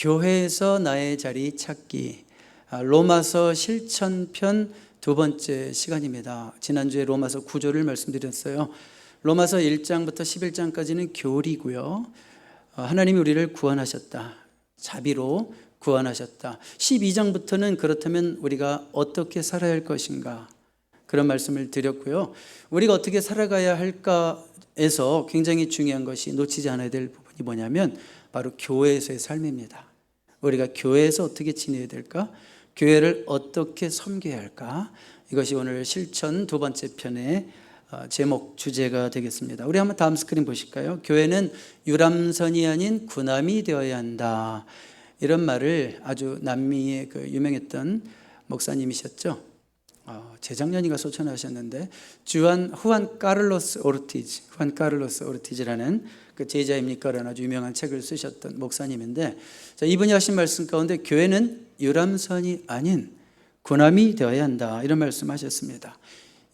교회에서 나의 자리 찾기. 로마서 실천편 두 번째 시간입니다. 지난주에 로마서 9조를 말씀드렸어요. 로마서 1장부터 11장까지는 교리고요. 하나님이 우리를 구원하셨다. 자비로 구원하셨다. 12장부터는 그렇다면 우리가 어떻게 살아야 할 것인가, 그런 말씀을 드렸고요. 우리가 어떻게 살아가야 할까에서 굉장히 중요한 것이, 놓치지 않아야 될 부분이 뭐냐면 바로 교회에서의 삶입니다. 우리가 교회에서 어떻게 지내야 될까? 교회를 어떻게 섬겨야 할까? 이것이 오늘 실천 두 번째 편의 제목, 주제가 되겠습니다. 우리 한번 다음 스크린 보실까요? 교회는 유람선이 아닌 군함이 되어야 한다. 이런 말을 아주 남미의 그 유명했던 목사님이셨죠. 재작년인가 소천하셨는데 후안 카를로스 오르티즈라는 그 제자입니까라는 아주 유명한 책을 쓰셨던 목사님인데, 이분이 하신 말씀 가운데 교회는 유람선이 아닌 군함이 되어야 한다, 이런 말씀하셨습니다.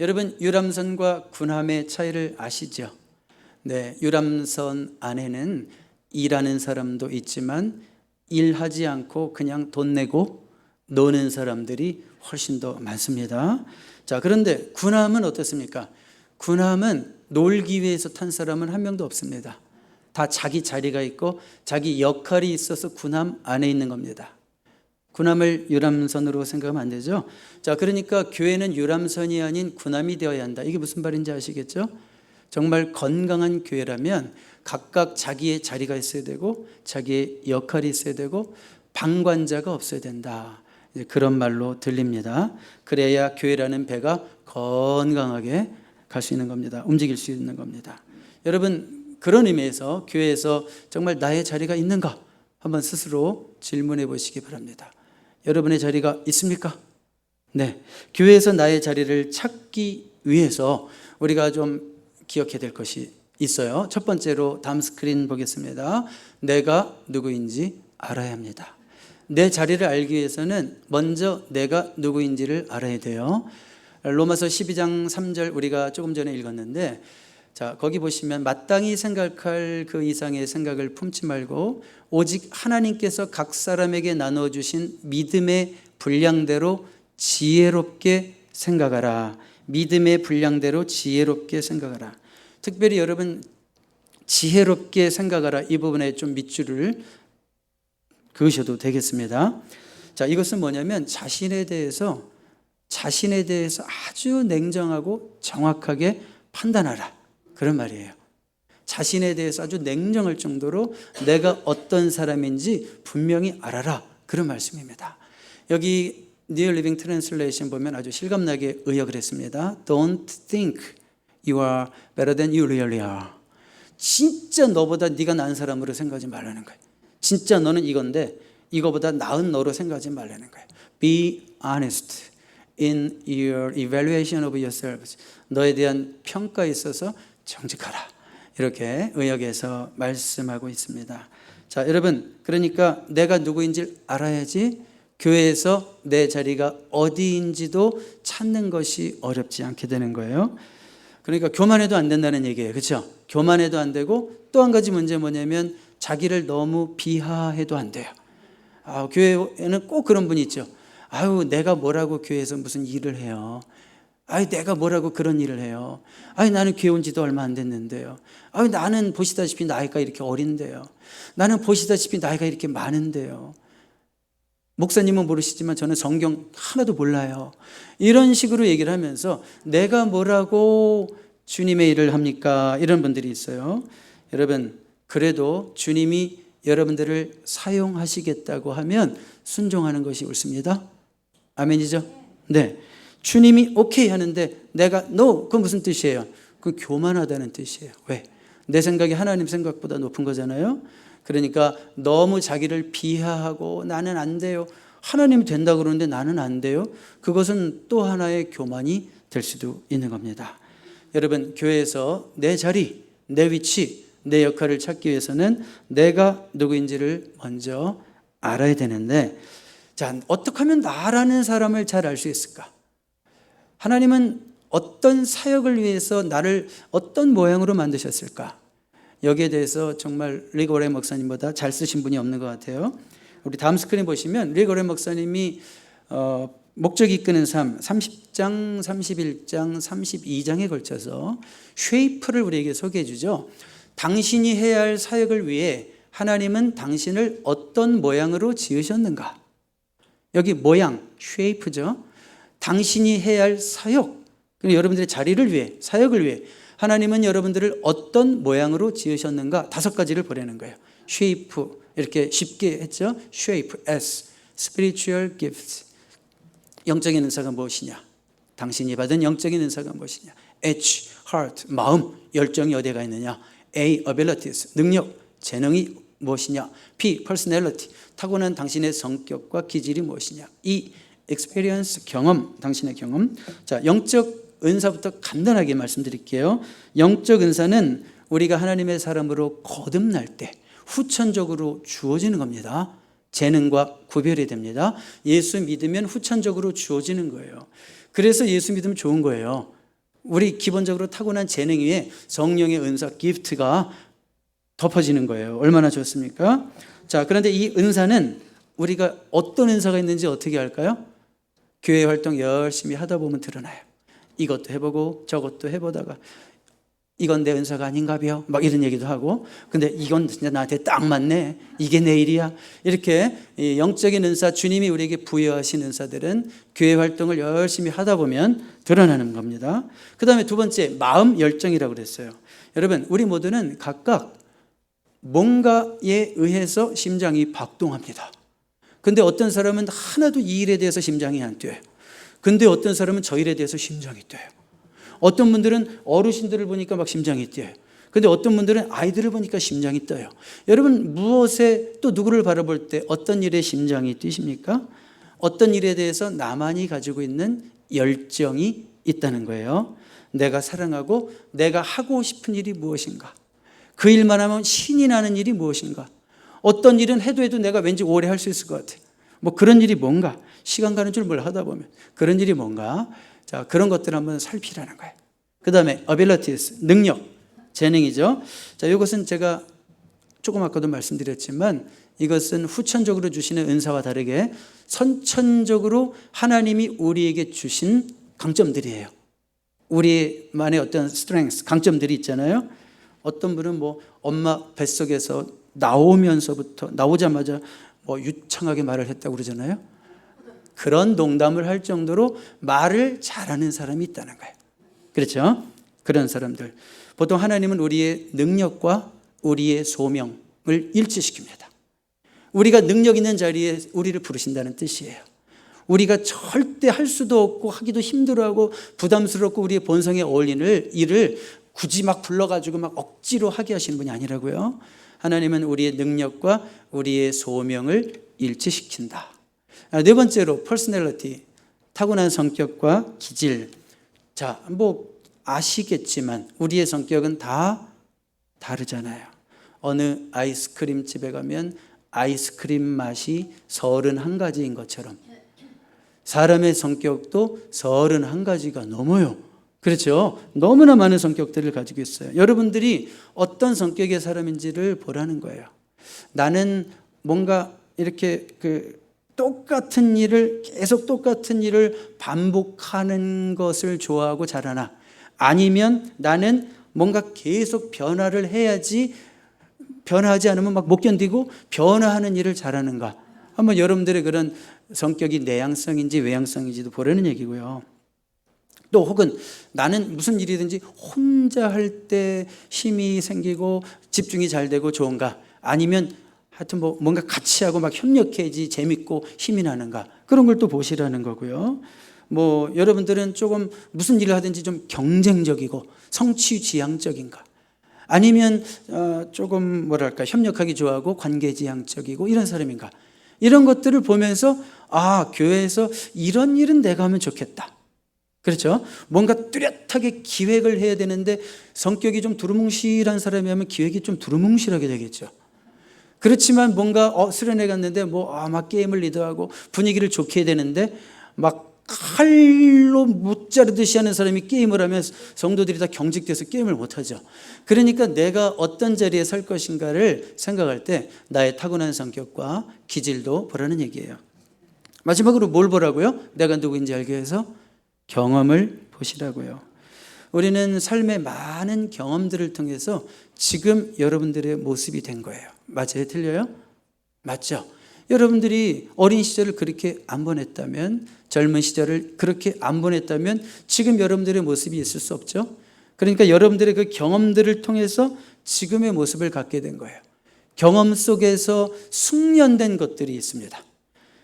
여러분, 유람선과 군함의 차이를 아시죠? 네, 유람선 안에는 일하는 사람도 있지만 일하지 않고 그냥 돈 내고 노는 사람들이 훨씬 더 많습니다. 자, 그런데 군함은 어떻습니까? 군함은 놀기 위해서 탄 사람은 한 명도 없습니다. 다 자기 자리가 있고 자기 역할이 있어서 군함 안에 있는 겁니다. 군함을 유람선으로 생각하면 안 되죠. 자, 그러니까 교회는 유람선이 아닌 군함이 되어야 한다. 이게 무슨 말인지 아시겠죠? 정말 건강한 교회라면 각각 자기의 자리가 있어야 되고 자기의 역할이 있어야 되고 방관자가 없어야 된다. 그런 말로 들립니다. 그래야 교회라는 배가 건강하게 갈 수 있는 겁니다. 움직일 수 있는 겁니다. 여러분, 그런 의미에서 교회에서 정말 나의 자리가 있는가 한번 스스로 질문해 보시기 바랍니다. 여러분의 자리가 있습니까? 네, 교회에서 나의 자리를 찾기 위해서 우리가 좀 기억해야 될 것이 있어요. 첫 번째로 다음 스크린 보겠습니다. 내가 누구인지 알아야 합니다. 내 자리를 알기 위해서는 먼저 내가 누구인지를 알아야 돼요. 로마서 12장 3절 우리가 조금 전에 읽었는데, 자, 거기 보시면 마땅히 생각할 그 이상의 생각을 품지 말고 오직 하나님께서 각 사람에게 나눠주신 믿음의 분량대로 지혜롭게 생각하라. 믿음의 분량대로 지혜롭게 생각하라. 특별히 여러분, 지혜롭게 생각하라, 이 부분에 좀 밑줄을 그으셔도 되겠습니다. 자, 이것은 뭐냐면 자신에 대해서 아주 냉정하고 정확하게 판단하라, 그런 말이에요. 자신에 대해서 아주 냉정할 정도로 내가 어떤 사람인지 분명히 알아라, 그런 말씀입니다. 여기 New Living Translation 보면 아주 실감나게 의역을 했습니다. Don't think you are better than you really are. 진짜 너보다 네가 나은 사람으로 생각하지 말라는 거예요. 진짜 너는 이건데 이거보다 나은 너로 생각하지 말라는 거예요. Be honest in your evaluation of yourself. 너에 대한 평가에 있어서 정직하라, 이렇게 의역에서 말씀하고 있습니다. 자, 여러분, 그러니까 내가 누구인지 알아야지 교회에서 내 자리가 어디인지도 찾는 것이 어렵지 않게 되는 거예요. 그러니까 교만해도 안 된다는 얘기예요. 그렇죠? 교만해도 안 되고, 또 한 가지 문제 뭐냐면 자기를 너무 비하해도 안 돼요. 교회에는 꼭 그런 분이 있죠. 내가 뭐라고 교회에서 무슨 일을 해요. 내가 뭐라고 그런 일을 해요. 나는 교회 온 지도 얼마 안 됐는데요. 나는 보시다시피 나이가 이렇게 어린데요. 나는 보시다시피 나이가 이렇게 많은데요. 목사님은 모르시지만 저는 성경 하나도 몰라요. 이런 식으로 얘기를 하면서 내가 뭐라고 주님의 일을 합니까? 이런 분들이 있어요. 여러분, 그래도 주님이 여러분들을 사용하시겠다고 하면 순종하는 것이 옳습니다. 아멘이죠? 네. 주님이 오케이 하는데 내가 no, 그건 무슨 뜻이에요? 그건 교만하다는 뜻이에요. 왜? 내 생각이 하나님 생각보다 높은 거잖아요. 그러니까 너무 자기를 비하하고 나는 안 돼요, 하나님이 된다고 그러는데 나는 안 돼요, 그것은 또 하나의 교만이 될 수도 있는 겁니다. 여러분, 교회에서 내 자리, 내 위치, 내 역할을 찾기 위해서는 내가 누구인지를 먼저 알아야 되는데, 자, 어떻게 하면 나라는 사람을 잘 알 수 있을까? 하나님은 어떤 사역을 위해서 나를 어떤 모양으로 만드셨을까? 여기에 대해서 정말 리고레 목사님보다 잘 쓰신 분이 없는 것 같아요. 우리 다음 스크린 보시면 리거레 목사님이 목적 이끄는 삶 30장, 31장, 32장에 걸쳐서 쉐이프를 우리에게 소개해 주죠. 당신이 해야 할 사역을 위해 하나님은 당신을 어떤 모양으로 지으셨는가? 여기 모양, 쉐이프죠. 당신이 해야 할 사역, 여러분들의 자리를 위해, 사역을 위해 하나님은 여러분들을 어떤 모양으로 지으셨는가? 5가지를 보내는 거예요. 쉐이프, 이렇게 쉽게 했죠. 쉐이프, S, spiritual gifts. 영적인 은사가 무엇이냐? 당신이 받은 영적인 은사가 무엇이냐? H, heart, 마음, 열정이 어디가 있느냐? A, abilities, 능력, 재능이 무엇이냐? P, personality, 타고난 당신의 성격과 기질이 무엇이냐? E, experience, 경험, 당신의 경험. 자, 영적 은사부터 간단하게 말씀드릴게요. 영적 은사는 우리가 하나님의 사람으로 거듭날 때 후천적으로 주어지는 겁니다. 재능과 구별이 됩니다. 예수 믿으면 후천적으로 주어지는 거예요. 그래서 예수 믿으면 좋은 거예요. 우리 기본적으로 타고난 재능 위에 성령의 은사, 기프트가 덮어지는 거예요. 얼마나 좋습니까? 자, 그런데 이 은사는 우리가 어떤 은사가 있는지 어떻게 할까요? 교회 활동 열심히 하다 보면 드러나요. 이것도 해보고 저것도 해보다가 이건 내 은사가 아닌가벼 막 이런 얘기도 하고, 근데 이건 진짜 나한테 딱 맞네, 이게 내 일이야. 이렇게 영적인 은사, 주님이 우리에게 부여하신 은사들은 교회 활동을 열심히 하다 보면 드러나는 겁니다. 그 다음에 두 번째, 마음 열정이라고 그랬어요. 여러분, 우리 모두는 각각 뭔가에 의해서 심장이 박동합니다. 근데 어떤 사람은 하나도 이 일에 대해서 심장이 안 뛰어요. 근데 어떤 사람은 저 일에 대해서 심장이 뛰어요. 어떤 분들은 어르신들을 보니까 막 심장이 뛰어요. 근데 어떤 분들은 아이들을 보니까 심장이 떠요. 여러분, 무엇에 또 누구를 바라볼 때 어떤 일에 심장이 뛰십니까? 어떤 일에 대해서 나만이 가지고 있는 열정이 있다는 거예요. 내가 사랑하고 내가 하고 싶은 일이 무엇인가? 그 일만 하면 신이 나는 일이 무엇인가? 어떤 일은 해도 내가 왠지 오래 할 수 있을 것 같아. 뭐 그런 일이 뭔가? 시간 가는 줄 몰라 하다 보면 그런 일이 뭔가? 자, 그런 것들을 한번 살피라는 거예요. 그 다음에 abilities, 능력, 재능이죠. 자, 이것은 제가 조금 아까도 말씀드렸지만 이것은 후천적으로 주시는 은사와 다르게 선천적으로 하나님이 우리에게 주신 강점들이에요. 우리만의 어떤 strengths, 강점들이 있잖아요. 어떤 분은 뭐 엄마 뱃속에서 나오자마자 뭐 유창하게 말을 했다고 그러잖아요. 그런 농담을 할 정도로 말을 잘하는 사람이 있다는 거예요. 그렇죠? 그런 사람들. 보통 하나님은 우리의 능력과 우리의 소명을 일치시킵니다. 우리가 능력 있는 자리에 우리를 부르신다는 뜻이에요. 우리가 절대 할 수도 없고 하기도 힘들어하고 부담스럽고 우리의 본성에 어울리는 일을 굳이 막 불러가지고 막 억지로 하게 하시는 분이 아니라고요. 하나님은 우리의 능력과 우리의 소명을 일치시킨다. 네 번째로 퍼스널리티, 타고난 성격과 기질. 자, 뭐 아시겠지만 우리의 성격은 다 다르잖아요. 어느 아이스크림 집에 가면 아이스크림 맛이 31가지인 것처럼 사람의 성격도 31가지가 넘어요. 그렇죠? 너무나 많은 성격들을 가지고 있어요. 여러분들이 어떤 성격의 사람인지를 보라는 거예요. 나는 뭔가 이렇게 똑같은 일을 계속 똑같은 일을 반복하는 것을 좋아하고 잘하나, 아니면 나는 뭔가 계속 변화를 해야지 변화하지 않으면 막 못 견디고 변화하는 일을 잘하는가. 한번 여러분들의 그런 성격이 내향성인지 외향성인지도 보라는 얘기고요. 또 혹은 나는 무슨 일이든지 혼자 할 때 힘이 생기고 집중이 잘 되고 좋은가, 아니면 하여튼 뭐 뭔가 같이 하고 막 협력해야지 재밌고 힘이 나는가, 그런 걸 또 보시라는 거고요. 뭐 여러분들은 조금 무슨 일을 하든지 좀 경쟁적이고 성취지향적인가, 아니면 조금 뭐랄까 협력하기 좋아하고 관계지향적이고 이런 사람인가, 이런 것들을 보면서 아, 교회에서 이런 일은 내가 하면 좋겠다. 그렇죠? 뭔가 뚜렷하게 기획을 해야 되는데 성격이 좀 두루뭉실한 사람이 하면 기획이 좀 두루뭉실하게 되겠죠. 그렇지만 뭔가 수련회 갔는데 막 게임을 리드하고 분위기를 좋게 해야 되는데 막 칼로 못 자르듯이 하는 사람이 게임을 하면 성도들이 다 경직돼서 게임을 못하죠. 그러니까 내가 어떤 자리에 설 것인가를 생각할 때 나의 타고난 성격과 기질도 보라는 얘기예요. 마지막으로 뭘 보라고요? 내가 누구인지 알기 위해서 경험을 보시라고요. 우리는 삶의 많은 경험들을 통해서 지금 여러분들의 모습이 된 거예요. 맞아요? 틀려요? 맞죠? 여러분들이 어린 시절을 그렇게 안 보냈다면, 젊은 시절을 그렇게 안 보냈다면 지금 여러분들의 모습이 있을 수 없죠. 그러니까 여러분들의 그 경험들을 통해서 지금의 모습을 갖게 된 거예요. 경험 속에서 숙련된 것들이 있습니다.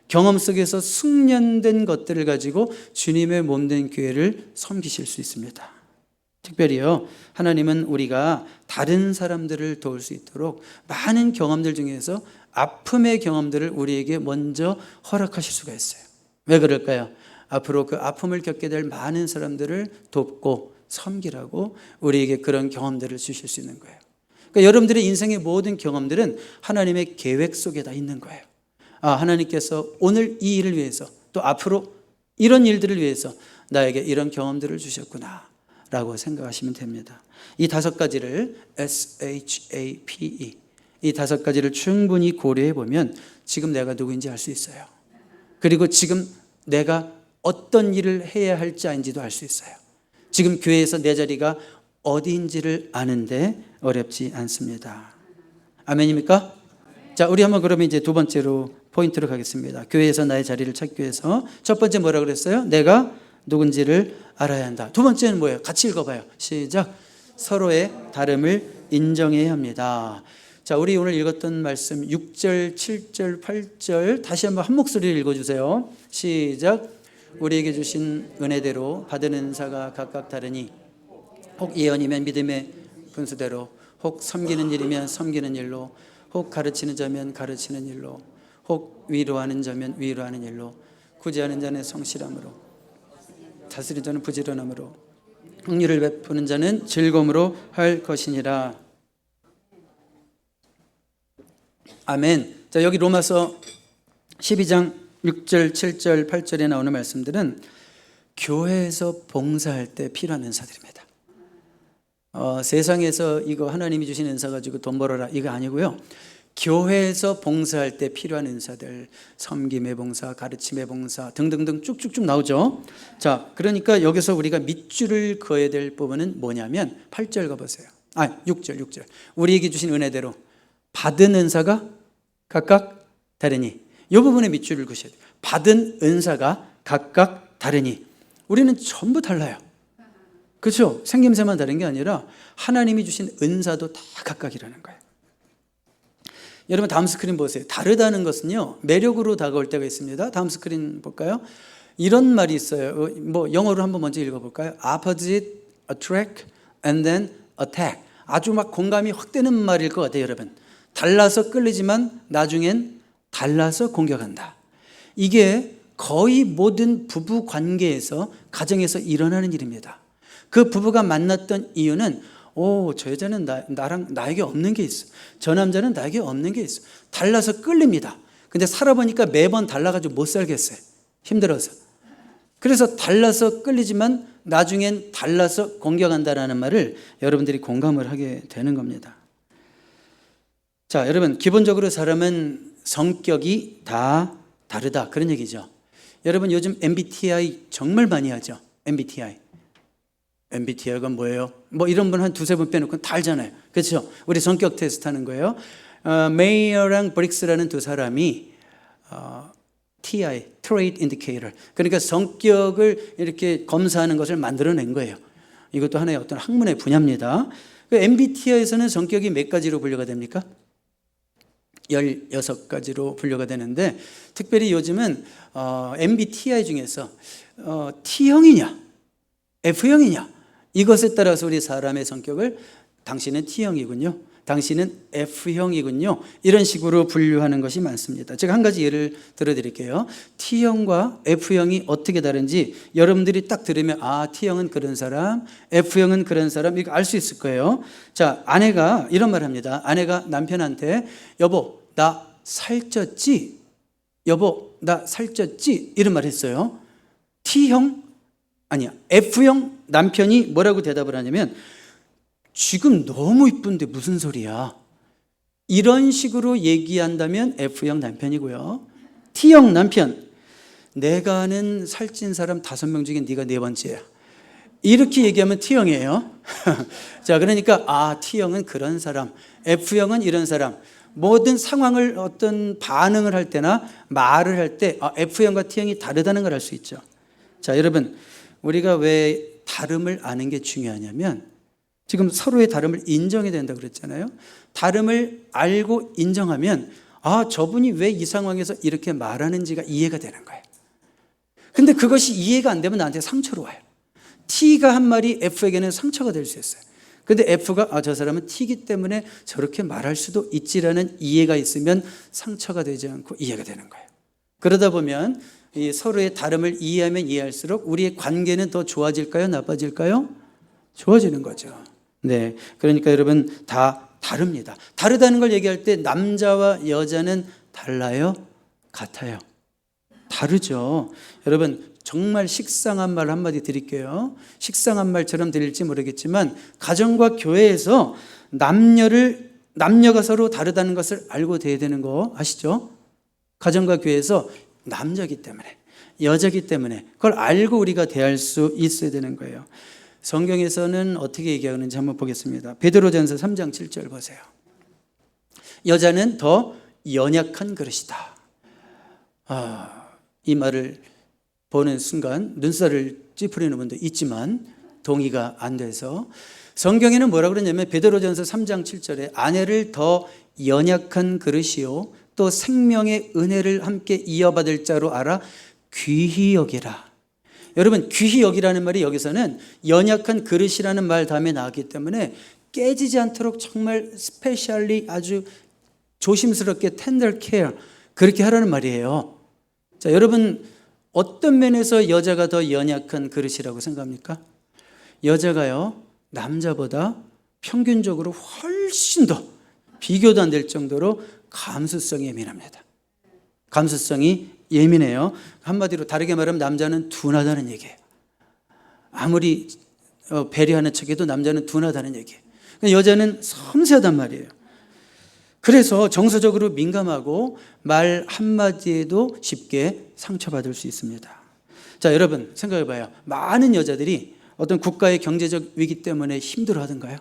경험 속에서 숙련된 것들을 가지고 주님의 몸된 교회를 섬기실 수 있습니다. 특별히요, 하나님은 우리가 다른 사람들을 도울 수 있도록 많은 경험들 중에서 아픔의 경험들을 우리에게 먼저 허락하실 수가 있어요. 왜 그럴까요? 앞으로 그 아픔을 겪게 될 많은 사람들을 돕고 섬기라고 우리에게 그런 경험들을 주실 수 있는 거예요. 그러니까 여러분들의 인생의 모든 경험들은 하나님의 계획 속에 다 있는 거예요. 하나님께서 오늘 이 일을 위해서, 또 앞으로 이런 일들을 위해서 나에게 이런 경험들을 주셨구나 라고 생각하시면 됩니다. 이 5가지를 SHAPE, 이 5가지를 충분히 고려해 보면 지금 내가 누구인지 알 수 있어요. 그리고 지금 내가 어떤 일을 해야 할지 아닌지도 알 수 있어요. 지금 교회에서 내 자리가 어디인지를 아는데 어렵지 않습니다. 아멘입니까? 자, 우리 한번 그러면 이제 두 번째로 포인트로 가겠습니다. 교회에서 나의 자리를 찾기 위해서 첫 번째 뭐라 그랬어요? 내가 누군지를 알아야 한다. 두 번째는 뭐예요? 같이 읽어봐요. 시작. 서로의 다름을 인정해야 합니다. 자, 우리 오늘 읽었던 말씀 6절, 7절, 8절 다시 한번 한 목소리를 읽어주세요. 시작. 우리에게 주신 은혜대로 받은 은사가 각각 다르니 혹 예언이면 믿음의 분수대로, 혹 섬기는 일이면 섬기는 일로, 혹 가르치는 자면 가르치는 일로, 혹 위로하는 자면 위로하는 일로, 구제하는 자는 성실함으로, 다스리는 자는 부지런함으로, 긍휼을 베푸는 자는 즐거움으로 할 것이니라. 아멘. 자, 여기 로마서 12장 6절, 7절, 8절에 나오는 말씀들은 교회에서 봉사할 때 필요한 은사들입니다. 세상에서 이거 하나님이 주신 은사 가지고 돈 벌어라 이거 아니고요. 교회에서 봉사할 때 필요한 은사들, 섬김의 봉사, 가르침의 봉사 등등등 쭉쭉쭉 나오죠. 자, 그러니까 여기서 우리가 밑줄을 그어야 될 부분은 뭐냐면 8절 가보세요. 6절. 우리에게 주신 은혜대로 받은 은사가 각각 다르니, 이 부분에 밑줄을 그으셔야 돼요. 받은 은사가 각각 다르니, 우리는 전부 달라요. 그렇죠? 생김새만 다른 게 아니라 하나님이 주신 은사도 다 각각이라는 거예요. 여러분 다음 스크린 보세요. 다르다는 것은요, 매력으로 다가올 때가 있습니다. 다음 스크린 볼까요? 이런 말이 있어요. 뭐 영어로 한번 먼저 읽어볼까요? Opposite attract and then attack. 아주 막 공감이 확 되는 말일 것 같아요, 여러분. 달라서 끌리지만 나중엔 달라서 공격한다. 이게 거의 모든 부부 관계에서, 가정에서 일어나는 일입니다. 그 부부가 만났던 이유는 저 여자는 나에게 없는 게 있어. 저 남자는 나에게 없는 게 있어. 달라서 끌립니다. 근데 살아보니까 매번 달라가지고 못 살겠어요. 힘들어서. 그래서 달라서 끌리지만 나중엔 달라서 공격한다라는 말을 여러분들이 공감을 하게 되는 겁니다. 자, 여러분 기본적으로 사람은 성격이 다 다르다 그런 얘기죠. 여러분 요즘 MBTI 정말 많이 하죠. MBTI가 뭐예요? 뭐 이런 분 한 두세 분 빼놓고 다 알잖아요. 그렇죠? 우리 성격 테스트 하는 거예요. 메이어랑 브릭스라는 두 사람이 TI, Trait Indicator, 그러니까 성격을 이렇게 검사하는 것을 만들어낸 거예요. 이것도 하나의 어떤 학문의 분야입니다. MBTI에서는 성격이 몇 가지로 분류가 됩니까? 16가지로 분류가 되는데, 특별히 요즘은 MBTI 중에서 T형이냐 F형이냐 이것에 따라서 우리 사람의 성격을 당신은 T형이군요, 당신은 F형이군요, 이런 식으로 분류하는 것이 많습니다. 제가 한 가지 예를 들어드릴게요. T형과 F형이 어떻게 다른지 여러분들이 딱 들으면 T형은 그런 사람, F형은 그런 사람, 이거 알 수 있을 거예요. 자, 아내가 이런 말 합니다. 아내가 남편한테 여보 나 살쪘지? 여보 나 살쪘지? 이런 말 했어요. F형 남편이 뭐라고 대답을 하냐면 지금 너무 이쁜데 무슨 소리야. 이런 식으로 얘기한다면 F형 남편이고요. T형 남편, 내가 아는 살찐 사람 5명 중에 네가 4번째야. 이렇게 얘기하면 T형이에요. 자, 그러니까 T형은 그런 사람, F형은 이런 사람. 모든 상황을 어떤 반응을 할 때나 말을 할 때 F형과 T형이 다르다는 걸 알 수 있죠. 자, 여러분, 우리가 왜 다름을 아는 게 중요하냐면 지금 서로의 다름을 인정해야 된다고 그랬잖아요. 다름을 알고 인정하면 저분이 왜 이 상황에서 이렇게 말하는지가 이해가 되는 거예요. 근데 그것이 이해가 안 되면 나한테 상처로 와요. T가 한 말이 F에게는 상처가 될 수 있어요. 근데 F가 저 사람은 T이기 때문에 저렇게 말할 수도 있지라는 이해가 있으면 상처가 되지 않고 이해가 되는 거예요. 그러다 보면 이 서로의 다름을 이해하면 이해할수록 우리의 관계는 더 좋아질까요? 나빠질까요? 좋아지는 거죠. 네, 그러니까 여러분 다 다릅니다. 다르다는 걸 얘기할 때 남자와 여자는 달라요? 같아요? 다르죠. 여러분 정말 식상한 말 한마디 드릴게요. 식상한 말처럼 들릴지 모르겠지만 가정과 교회에서 남녀가 서로 다르다는 것을 알고 돼야 되는 거 아시죠? 가정과 교회에서 남자기 때문에 여자기 때문에 그걸 알고 우리가 대할 수 있어야 되는 거예요. 성경에서는 어떻게 얘기하는지 한번 보겠습니다. 베드로전서 3장 7절 보세요. 여자는 더 연약한 그릇이다. 이 말을 보는 순간 눈살을 찌푸리는 분도 있지만 동의가 안 돼서 성경에는 뭐라고 그러냐면 베드로전서 3장 7절에 아내를 더 연약한 그릇이요 또 생명의 은혜를 함께 이어받을 자로 알아 귀히 여기라. 여러분 귀히 여기라는 말이 여기서는 연약한 그릇이라는 말 다음에 나왔기 때문에 깨지지 않도록 정말 스페셜리 아주 조심스럽게 tender care 그렇게 하라는 말이에요. 자, 여러분 어떤 면에서 여자가 더 연약한 그릇이라고 생각합니까? 여자가요 남자보다 평균적으로 훨씬 더 비교도 안 될 정도로 감수성이 예민합니다. 감수성이 예민해요. 한마디로 다르게 말하면 남자는 둔하다는 얘기예요. 아무리 배려하는 척해도 남자는 둔하다는 얘기예요. 여자는 섬세하단 말이에요. 그래서 정서적으로 민감하고 말 한마디에도 쉽게 상처받을 수 있습니다. 자, 여러분 생각해 봐요. 많은 여자들이 어떤 국가의 경제적 위기 때문에 힘들어 하던가요?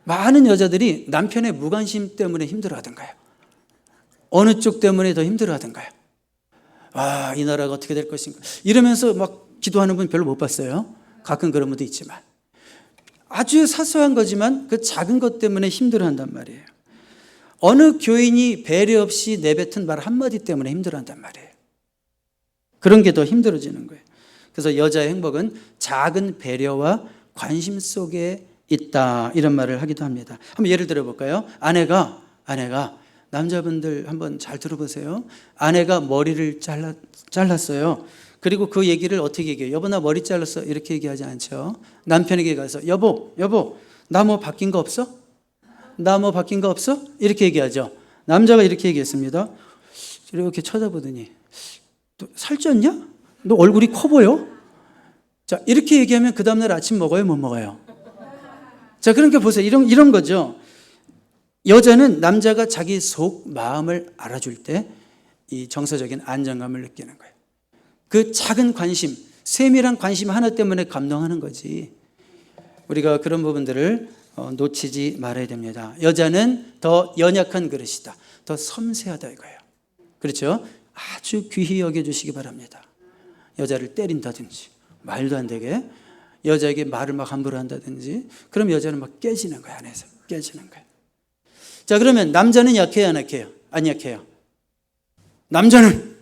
많은 여자들이 남편의 무관심 때문에 힘들어 하던가요? 어느 쪽 때문에 더 힘들어 하던가요? 이 나라가 어떻게 될 것인가 이러면서 막 기도하는 분 별로 못 봤어요. 가끔 그런 분도 있지만 아주 사소한 거지만 그 작은 것 때문에 힘들어 한단 말이에요. 어느 교인이 배려 없이 내뱉은 말 한마디 때문에 힘들어 한단 말이에요. 그런 게 더 힘들어지는 거예요. 그래서 여자의 행복은 작은 배려와 관심 속에 있다 이런 말을 하기도 합니다. 한번 예를 들어 볼까요? 아내가 남자분들 한번 잘 들어보세요. 아내가 머리를 잘랐어요. 그리고 그 얘기를 어떻게 얘기해요? 여보 나 머리 잘랐어 이렇게 얘기하지 않죠. 남편에게 가서 여보 나 뭐 바뀐 거 없어? 나 뭐 바뀐 거 없어? 이렇게 얘기하죠. 남자가 이렇게 얘기했습니다. 이렇게 쳐다보더니 너 살쪘냐? 너 얼굴이 커 보여? 자, 이렇게 얘기하면 그 다음날 아침 먹어요? 못 먹어요? 자, 그러니까 보세요. 이런 거죠. 여자는 남자가 자기 속 마음을 알아줄 때 이 정서적인 안정감을 느끼는 거예요. 그 작은 관심, 세밀한 관심 하나 때문에 감동하는 거지. 우리가 그런 부분들을 놓치지 말아야 됩니다. 여자는 더 연약한 그릇이다. 더 섬세하다 이거예요. 그렇죠? 아주 귀히 여겨주시기 바랍니다. 여자를 때린다든지 말도 안 되게 여자에게 말을 막 함부로 한다든지 그럼 여자는 막 깨지는 거예요. 안에서 깨지는 거예요. 자, 그러면 남자는 약해요 안 약해요? 안 약해요. 남자는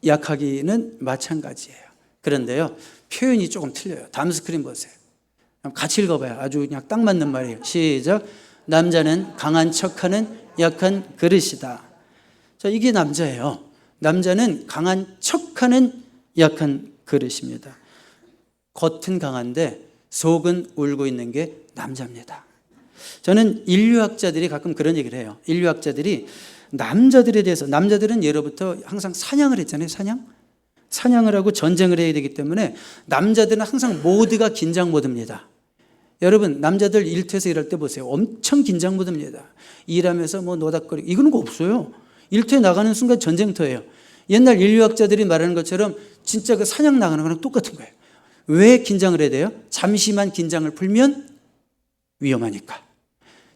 약하기는 마찬가지예요. 그런데요 표현이 조금 틀려요. 다음 스크린 보세요. 같이 읽어봐요. 아주 그냥 딱 맞는 말이에요. 시작. 남자는 강한 척하는 약한 그릇이다. 자, 이게 남자예요. 남자는 강한 척하는 약한 그릇입니다. 겉은 강한데 속은 울고 있는 게 남자입니다. 저는 인류학자들이 가끔 그런 얘기를 해요. 인류학자들이 남자들에 대해서 남자들은 예로부터 항상 사냥을 했잖아요. 사냥. 사냥을 하고 전쟁을 해야 되기 때문에 남자들은 항상 모드가 긴장 모드입니다. 여러분, 남자들 일터에서 일할 때 보세요. 엄청 긴장 모드입니다. 일하면서 뭐 노닥거리고 이거는 거 없어요. 일터에 나가는 순간 전쟁터예요. 옛날 인류학자들이 말하는 것처럼 진짜 그 사냥 나가는 거랑 똑같은 거예요. 왜 긴장을 해야 돼요? 잠시만 긴장을 풀면 위험하니까.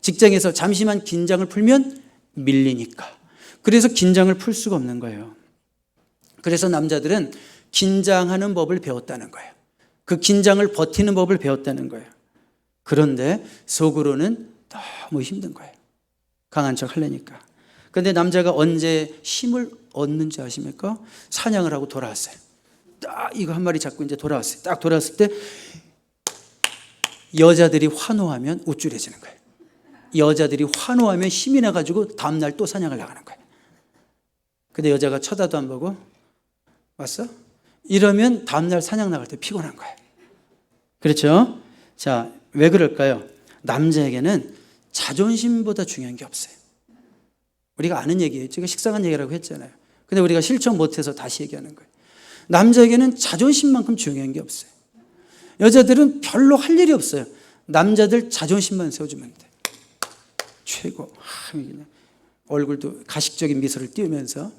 직장에서 잠시만 긴장을 풀면 밀리니까. 그래서 긴장을 풀 수가 없는 거예요. 그래서 남자들은 긴장하는 법을 배웠다는 거예요. 그 긴장을 버티는 법을 배웠다는 거예요. 그런데 속으로는 너무 힘든 거예요. 강한 척 하려니까. 그런데 남자가 언제 힘을 얻는지 아십니까? 사냥을 하고 돌아왔어요. 딱 이거 한 마리 잡고 이제 돌아왔어요. 딱 돌아왔을 때 여자들이 환호하면 우쭐해지는 거예요. 여자들이 환호하면 힘이 나가지고 다음날 또 사냥을 나가는 거예요. 근데 여자가 쳐다도 안 보고 왔어? 이러면 다음날 사냥 나갈 때 피곤한 거예요. 그렇죠? 자, 왜 그럴까요? 남자에게는 자존심보다 중요한 게 없어요. 우리가 아는 얘기예요. 제가 식상한 얘기라고 했잖아요. 근데 우리가 실천 못해서 다시 얘기하는 거예요. 남자에게는 자존심만큼 중요한 게 없어요. 여자들은 별로 할 일이 없어요. 남자들 자존심만 세워주면 돼. 최고. 얼굴도 가식적인 미소를 띄우면서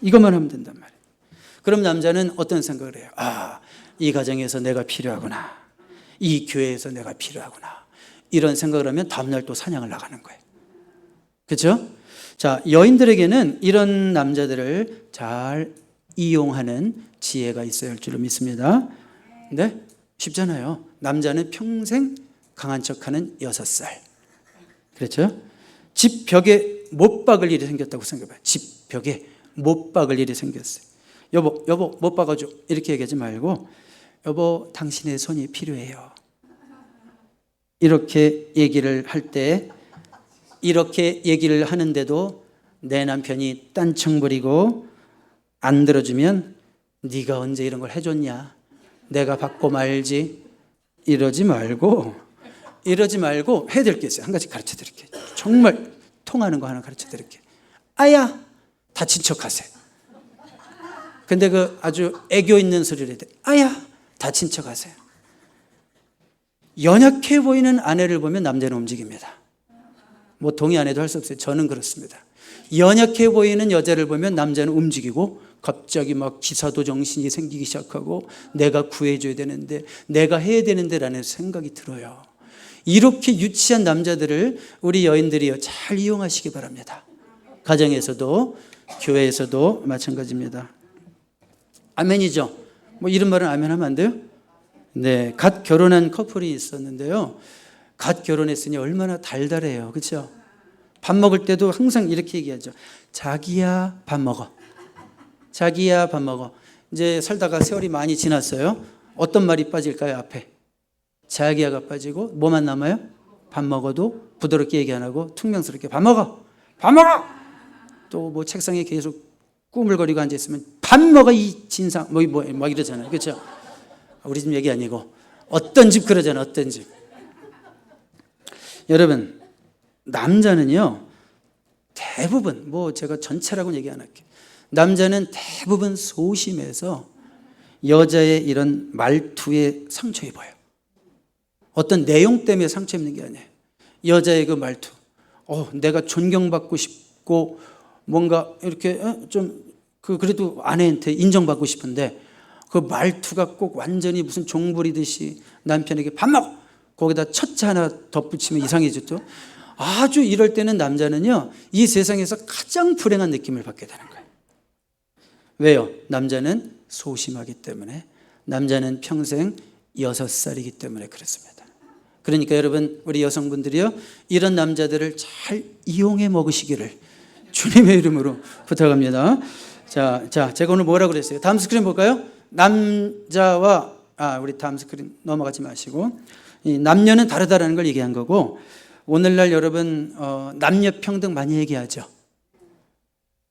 이것만 하면 된단 말이에요. 그럼 남자는 어떤 생각을 해요? 아, 이 가정에서 내가 필요하구나. 이 교회에서 내가 필요하구나. 이런 생각을 하면 다음날 또 사냥을 나가는 거예요. 그렇죠? 자, 여인들에게는 이런 남자들을 잘 이용하는 지혜가 있어야 할 줄로 믿습니다. 근데 쉽잖아요. 남자는 평생 강한 척하는 6살. 그렇죠? 집 벽에 못 박을 일이 생겼다고 생각해봐요. 집 벽에 못 박을 일이 생겼어요. 여보 못 박아줘. 이렇게 얘기하지 말고 여보 당신의 손이 필요해요. 이렇게 얘기를 할 때 이렇게 얘기를 하는데도 내 남편이 딴청 부리고 안 들어주면 네가 언제 이런 걸 해줬냐. 내가 받고 말지. 이러지 말고 해야 될 게 있어요. 한 가지 가르쳐 드릴게요. 정말 통하는 거 하나 가르쳐 드릴게요. 아야 다친 척 하세요. 근데 그 아주 애교 있는 소리를 해야 돼. 아야 다친 척 하세요. 연약해 보이는 아내를 보면 남자는 움직입니다. 뭐 동의 안 해도 할 수 없어요. 저는 그렇습니다. 연약해 보이는 여자를 보면 남자는 움직이고 갑자기 막 기사도 정신이 생기기 시작하고 내가 구해줘야 되는데 내가 해야 되는데 라는 생각이 들어요. 이렇게 유치한 남자들을 우리 여인들이요 잘 이용하시기 바랍니다. 가정에서도 교회에서도 마찬가지입니다. 아멘이죠? 뭐 이런 말은 아멘 하면 안 돼요? 네, 갓 결혼한 커플이 있었는데요. 갓 결혼했으니 얼마나 달달해요. 그렇죠? 밥 먹을 때도 항상 이렇게 얘기하죠. 자기야 밥 먹어. 자기야 밥 먹어. 이제 살다가 세월이 많이 지났어요. 어떤 말이 빠질까요? 앞에 자기야가 빠지고 뭐만 남아요? 밥 먹어도 부드럽게 얘기 안 하고 퉁명스럽게 밥 먹어. 밥 먹어. 또 뭐 책상에 계속 꾸물거리고 앉아 있으면 밥 먹어 이 진상 뭐 이러잖아요. 그렇죠? 우리 집 얘기 아니고 어떤 집 그러잖아요. 어떤 집. 여러분 남자는요 대부분 뭐 제가 전체라고는 얘기 안 할게요. 남자는 대부분 소심해서 여자의 이런 말투에 상처 입어요. 어떤 내용 때문에 상처 입는 게 아니에요. 여자의 그 말투. 내가 존경받고 싶고 뭔가 이렇게 좀 그래도 아내한테 인정받고 싶은데 그 말투가 꼭 완전히 무슨 종부리듯이 남편에게 밥 먹어. 거기다 첫째 하나 덧붙이면 이상해졌죠. 아주 이럴 때는 남자는요 이 세상에서 가장 불행한 느낌을 받게 되는 거예요. 왜요? 남자는 소심하기 때문에, 남자는 평생 6살이기 때문에 그렇습니다. 그러니까 여러분 우리 여성분들이요 이런 남자들을 잘 이용해 먹으시기를 주님의 이름으로 부탁합니다. 자, 제가 오늘 뭐라고 그랬어요? 다음 스크린 볼까요? 남자와 우리 다음 스크린 넘어가지 마시고 이 남녀는 다르다라는 걸 얘기한 거고, 오늘날 여러분 남녀 평등 많이 얘기하죠.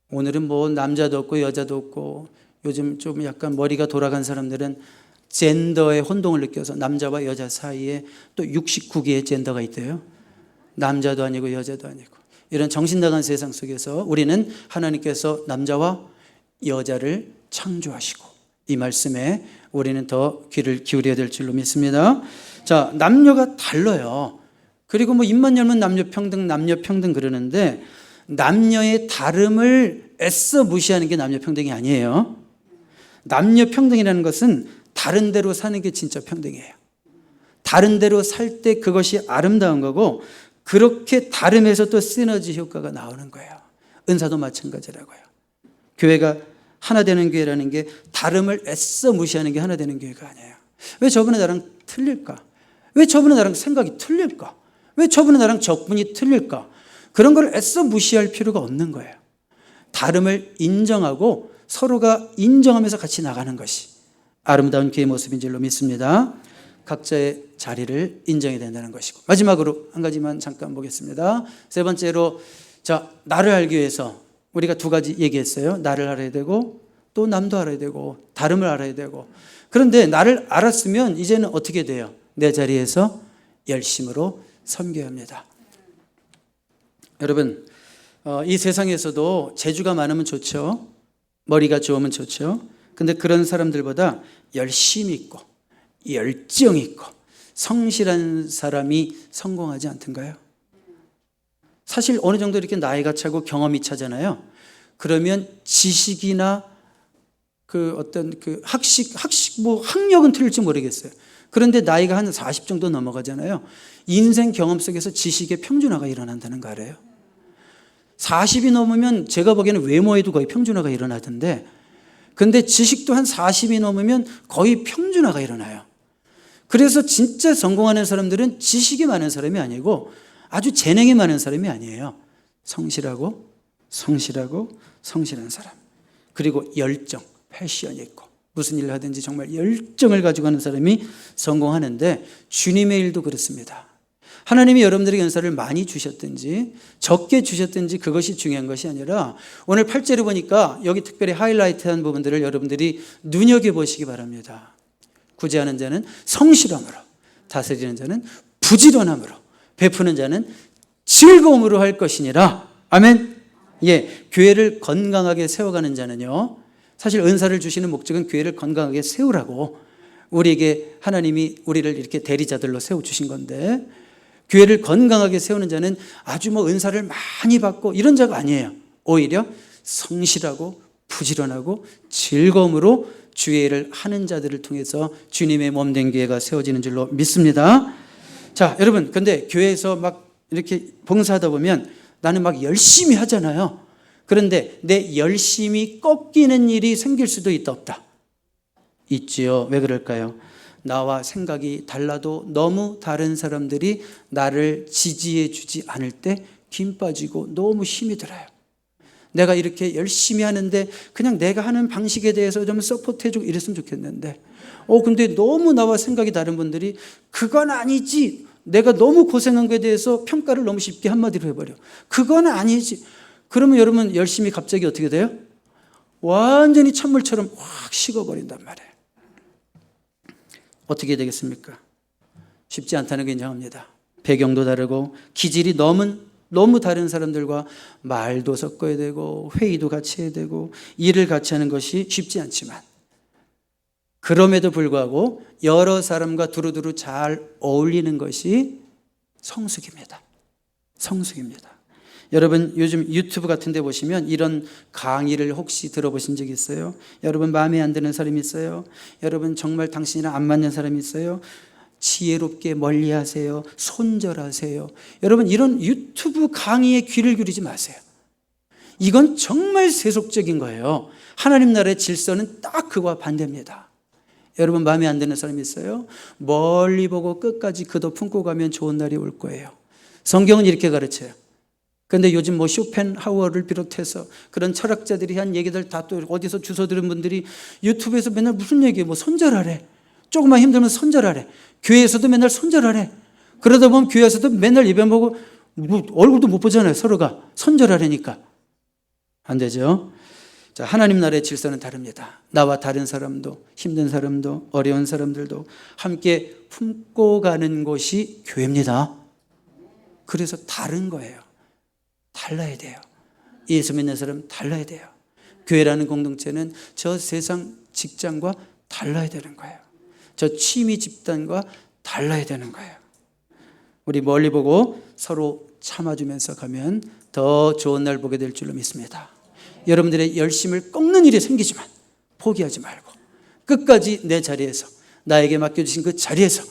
오늘은 뭐 남자도 없고 여자도 없고 요즘 좀 약간 머리가 돌아간 사람들은 젠더의 혼동을 느껴서 남자와 여자 사이에 또 69개의 젠더가 있대요. 남자도 아니고 여자도 아니고 이런 정신 나간 세상 속에서 우리는 하나님께서 남자와 여자를 창조하시고. 이 말씀에 우리는 더 귀를 기울여야 될 줄로 믿습니다. 자, 남녀가 달라요. 그리고 뭐 입만 열면 남녀 평등 그러는데 남녀의 다름을 애써 무시하는 게 남녀 평등이 아니에요. 남녀 평등이라는 것은 다른 대로 사는 게 진짜 평등이에요. 다른 대로 살 때 그것이 아름다운 거고, 그렇게 다름에서 또 시너지 효과가 나오는 거예요. 은사도 마찬가지라고요. 교회가 하나 되는 교회라는 게 다름을 애써 무시하는 게 하나 되는 교회가 아니에요. 왜 저분은 나랑 틀릴까? 왜 저분은 나랑 생각이 틀릴까? 왜 저분은 나랑 적분이 틀릴까? 그런 걸 애써 무시할 필요가 없는 거예요. 다름을 인정하고 서로가 인정하면서 같이 나가는 것이 아름다운 교회의 모습인 줄로 믿습니다. 각자의 자리를 인정해야 된다는 것이고, 마지막으로 한 가지만 잠깐 보겠습니다. 세 번째로, 자, 나를 알기 위해서 우리가 두 가지 얘기했어요. 나를 알아야 되고 또 남도 알아야 되고 다름을 알아야 되고. 그런데 나를 알았으면 이제는 어떻게 돼요? 내 자리에서 열심으로 섬겨야 합니다. 여러분, 이 세상에서도 재주가 많으면 좋죠. 머리가 좋으면 좋죠. 근데 그런 사람들보다 열심히 있고 열정 있고 성실한 사람이 성공하지 않던가요? 사실 어느 정도 이렇게 나이가 차고 경험이 차잖아요. 그러면 지식이나 학력은 틀릴지 모르겠어요. 그런데 나이가 한 40 정도 넘어가잖아요. 인생 경험 속에서 지식의 평준화가 일어난다는 거 알아요? 40이 넘으면 제가 보기에는 외모에도 거의 평준화가 일어나던데, 근데 지식도 한 40이 넘으면 거의 평준화가 일어나요. 그래서 진짜 성공하는 사람들은 지식이 많은 사람이 아니고 아주 재능이 많은 사람이 아니에요. 성실한 사람. 그리고 열정, 패션이 있고 무슨 일을 하든지 정말 열정을 가지고 하는 사람이 성공하는데, 주님의 일도 그렇습니다. 하나님이 여러분들에게 은사를 많이 주셨든지 적게 주셨든지 그것이 중요한 것이 아니라, 오늘 8절에 보니까 여기 특별히 하이라이트한 부분들을 여러분들이 눈여겨보시기 바랍니다. 구제하는 자는 성실함으로, 다스리는 자는 부지런함으로, 베푸는 자는 즐거움으로 할 것이니라. 아멘. 예, 교회를 건강하게 세워가는 자는요, 사실 은사를 주시는 목적은 교회를 건강하게 세우라고, 우리에게 하나님이 우리를 이렇게 대리자들로 세워주신 건데, 교회를 건강하게 세우는 자는 아주 은사를 많이 받고 이런 자가 아니에요. 오히려 성실하고 부지런하고 즐거움으로 주의 일을 하는 자들을 통해서 주님의 몸된 교회가 세워지는 줄로 믿습니다. 자, 여러분, 근데 교회에서 막 이렇게 봉사하다 보면 나는 막 열심히 하잖아요. 그런데 내 열심히 꺾이는 일이 생길 수도 있다 없다? 있지요. 왜 그럴까요? 나와 생각이 달라도 너무 다른 사람들이 나를 지지해 주지 않을 때 김 빠지고 너무 힘이 들어요. 내가 이렇게 열심히 하는데 그냥 내가 하는 방식에 대해서 좀 서포트해주고 이랬으면 좋겠는데, 근데 너무 나와 생각이 다른 분들이 그건 아니지, 내가 너무 고생한 거에 대해서 평가를 너무 쉽게 한마디로 해버려. 그건 아니지. 그러면 여러분 열심히 갑자기 어떻게 돼요? 완전히 찬물처럼 확 식어버린단 말이에요. 어떻게 되겠습니까? 쉽지 않다는 걸 인정합니다. 배경도 다르고 기질이 너무 다른 사람들과 말도 섞어야 되고 회의도 같이 해야 되고 일을 같이 하는 것이 쉽지 않지만, 그럼에도 불구하고 여러 사람과 두루두루 잘 어울리는 것이 성숙입니다. 성숙입니다. 여러분, 요즘 유튜브 같은 데 보시면 이런 강의를 혹시 들어보신 적 있어요? 여러분, 마음에 안 드는 사람이 있어요? 여러분, 정말 당신이랑 안 맞는 사람이 있어요? 지혜롭게 멀리하세요. 손절하세요. 여러분, 이런 유튜브 강의에 귀를 기울이지 마세요. 이건 정말 세속적인 거예요. 하나님 나라의 질서는 딱 그와 반대입니다. 여러분, 마음에 안 드는 사람이 있어요? 멀리 보고 끝까지 그도 품고 가면 좋은 날이 올 거예요. 성경은 이렇게 가르쳐요. 그런데 요즘 쇼펜하우어를 비롯해서 그런 철학자들이 한 얘기들 다 또 어디서 주워 들은 분들이 유튜브에서 맨날 무슨 얘기해? 손절하래. 조금만 힘들면 손절하래. 교회에서도 맨날 손절하래. 그러다 보면 교회에서도 맨날 예배 보고 얼굴도 못 보잖아요. 서로가 손절하래니까. 안 되죠. 자, 하나님 나라의 질서는 다릅니다. 나와 다른 사람도, 힘든 사람도, 어려운 사람들도 함께 품고 가는 곳이 교회입니다. 그래서 다른 거예요. 달라야 돼요. 예수 믿는 사람 달라야 돼요. 교회라는 공동체는 저 세상 직장과 달라야 되는 거예요. 저 취미 집단과 달라야 되는 거예요. 우리 멀리 보고 서로 참아주면서 가면 더 좋은 날 보게 될 줄로 믿습니다. 여러분들의 열심을 꺾는 일이 생기지만 포기하지 말고 끝까지 내 자리에서, 나에게 맡겨주신 그 자리에서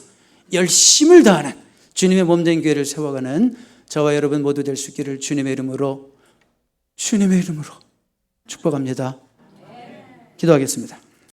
열심을 다하는 주님의 몸된 교회를 세워가는 저와 여러분 모두 될 수 있기를 주님의 이름으로 축복합니다. 기도하겠습니다.